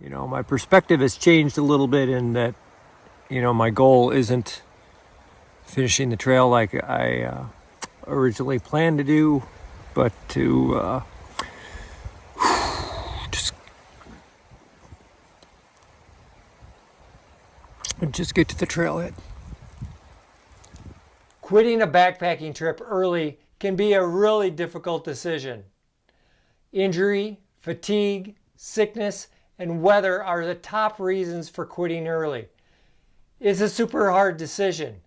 You know, my perspective has changed a little bit in that, you know, my goal isn't finishing the trail like I originally planned to do, but to just get to the trailhead. Quitting a backpacking trip early can be a really difficult decision. Injury, fatigue, sickness, and weather are the top reasons for quitting early. It's a super hard decision.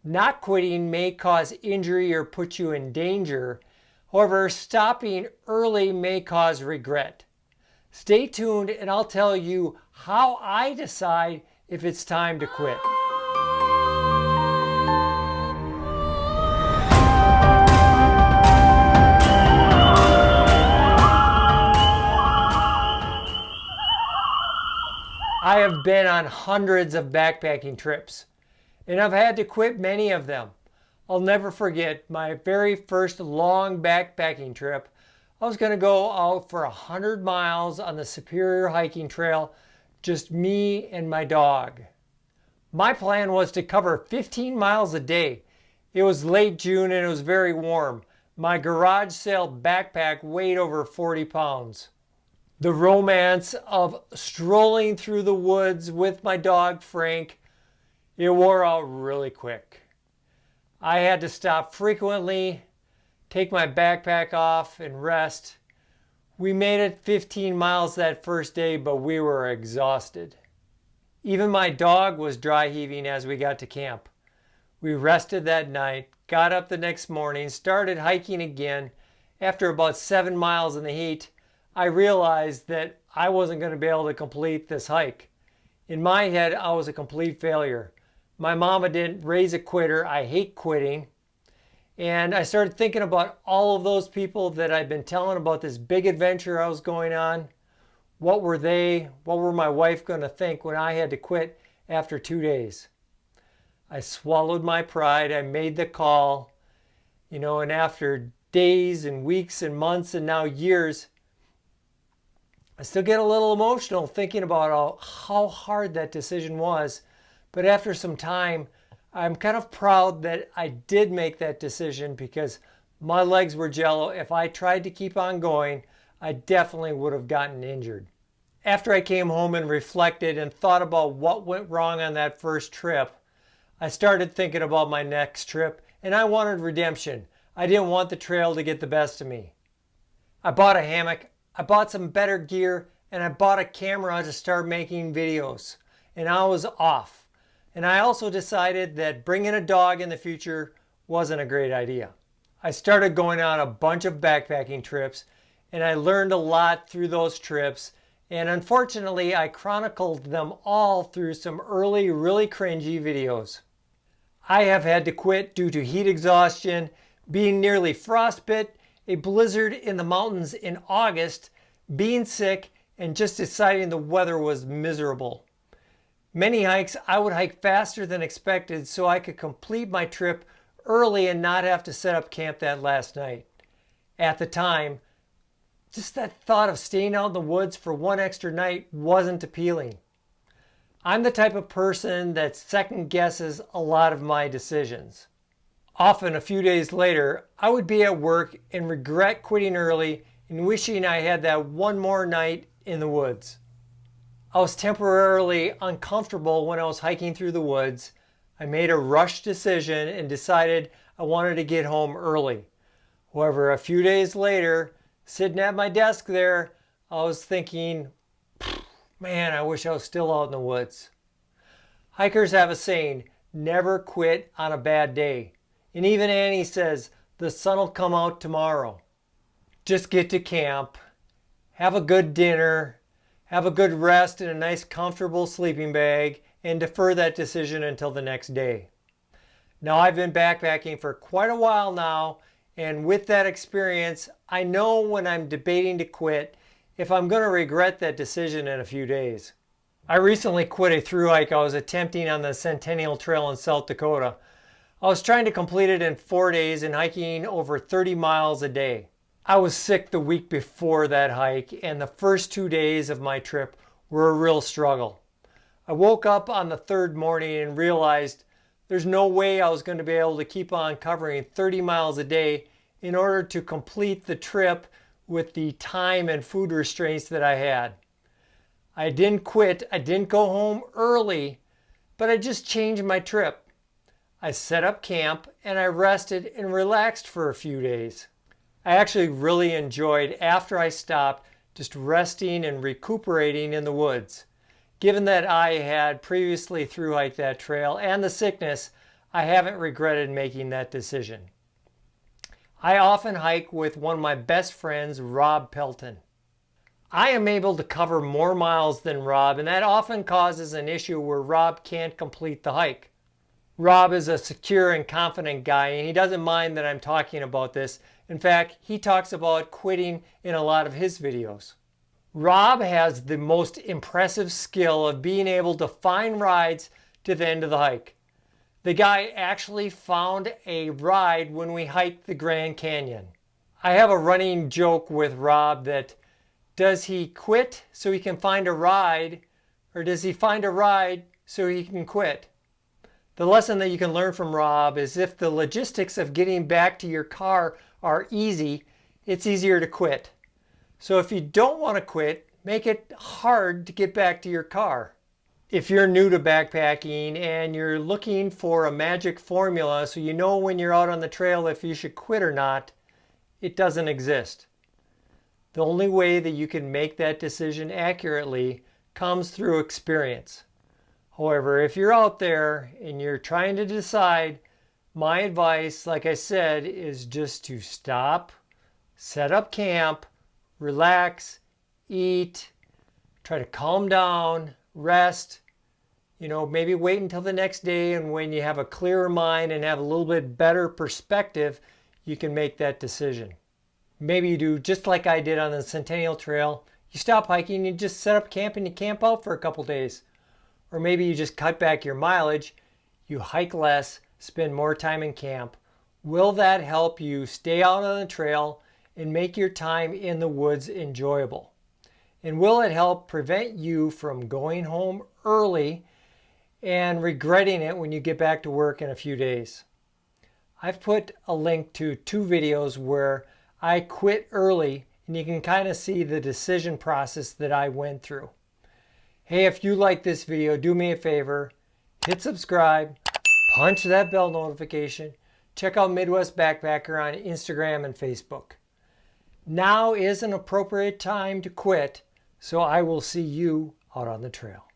Not quitting may cause injury or put you in danger. However, stopping early may cause regret. Stay tuned and I'll tell you how I decide if it's time to quit. I have been on hundreds of backpacking trips, and I've had to quit many of them. I'll never forget my very first long backpacking trip. I was going to go out for 100 miles on the Superior hiking trail, just me and my dog. My plan was to cover 15 miles a day. It was late June and it was very warm. My garage sale backpack weighed over 40 pounds. The romance of strolling through the woods with my dog Frank, it wore out really quick. I had to stop frequently, take my backpack off and rest. We made it 15 miles that first day, but we were exhausted. Even my dog was dry heaving as we got to camp. We rested that night, got up the next morning, started hiking again. After about 7 miles in the heat, I realized that I wasn't going to be able to complete this hike. In my head, I was a complete failure. My mama didn't raise a quitter. I hate quitting. And I started thinking about all of those people that I'd been telling about this big adventure I was going on. What were they? What were my wife going to think when I had to quit after 2 days? I swallowed my pride. I made the call. You know, and after days and weeks and months and now years, I still get a little emotional thinking about how hard that decision was. But after some time, I'm kind of proud that I did make that decision because my legs were jello. If I tried to keep on going, I definitely would have gotten injured. After I came home and reflected and thought about what went wrong on that first trip, I started thinking about my next trip and I wanted redemption. I didn't want the trail to get the best of me. I bought a hammock. I bought some better gear and I bought a camera to start making videos, and I was off. And I also decided that bringing a dog in the future wasn't a great idea. I started going on a bunch of backpacking trips and I learned a lot through those trips, and unfortunately I chronicled them all through some early really cringy videos. I have had to quit due to heat exhaustion, being nearly frostbit, a blizzard in the mountains in August, being sick, and just deciding the weather was miserable. Many hikes I would hike faster than expected so I could complete my trip early and not have to set up camp that last night. At the time, just that thought of staying out in the woods for one extra night wasn't appealing. I'm the type of person that second guesses a lot of my decisions. Often a few days later, I would be at work and regret quitting early and wishing I had that one more night in the woods. I was temporarily uncomfortable when I was hiking through the woods. I made a rushed decision and decided I wanted to get home early. However, a few days later, sitting at my desk there, I was thinking, man, I wish I was still out in the woods. Hikers have a saying, never quit on a bad day. And even Annie says, the sun will come out tomorrow. Just get to camp, have a good dinner, have a good rest in a nice comfortable sleeping bag, and defer that decision until the next day. Now I've been backpacking for quite a while now, and with that experience, I know when I'm debating to quit if I'm going to regret that decision in a few days. I recently quit a through hike I was attempting on the Centennial Trail in South Dakota. I was trying to complete it in 4 days and hiking over 30 miles a day. I was sick the week before that hike, and the first 2 days of my trip were a real struggle. I woke up on the third morning and realized there's no way I was going to be able to keep on covering 30 miles a day in order to complete the trip with the time and food restraints that I had. I didn't quit, I didn't go home early, but I just changed my trip. I set up camp and I rested and relaxed for a few days. I actually really enjoyed, after I stopped, just resting and recuperating in the woods. Given that I had previously thru-hiked that trail and the sickness, I haven't regretted making that decision. I often hike with one of my best friends, Rob Pelton. I am able to cover more miles than Rob, and that often causes an issue where Rob can't complete the hike. Rob is a secure and confident guy, and he doesn't mind that I'm talking about this. In fact, he talks about quitting in a lot of his videos. Rob has the most impressive skill of being able to find rides to the end of the hike. The guy actually found a ride when we hiked the Grand Canyon. I have a running joke with Rob that, does he quit so he can find a ride, or does he find a ride so he can quit? The lesson that you can learn from Rob is if the logistics of getting back to your car are easy, it's easier to quit. So if you don't want to quit, make it hard to get back to your car. If you're new to backpacking and you're looking for a magic formula so you know when you're out on the trail if you should quit or not, it doesn't exist. The only way that you can make that decision accurately comes through experience. However, if you're out there and you're trying to decide, my advice, like I said, is just to stop, set up camp, relax, eat, try to calm down, rest, maybe wait until the next day, and when you have a clearer mind and have a little bit better perspective, you can make that decision. Maybe you do just like I did on the Centennial Trail. You stop hiking, you just set up camp and you camp out for a couple days. Or maybe you just cut back your mileage, you hike less, spend more time in camp. Will that help you stay out on the trail and make your time in the woods enjoyable? And will it help prevent you from going home early and regretting it when you get back to work in a few days? I've put a link to 2 videos where I quit early, and you can kind of see the decision process that I went through. Hey, if you like this video, do me a favor, hit subscribe, punch that bell notification, check out Midwest Backpacker on Instagram and Facebook. Now is an appropriate time to quit, so I will see you out on the trail.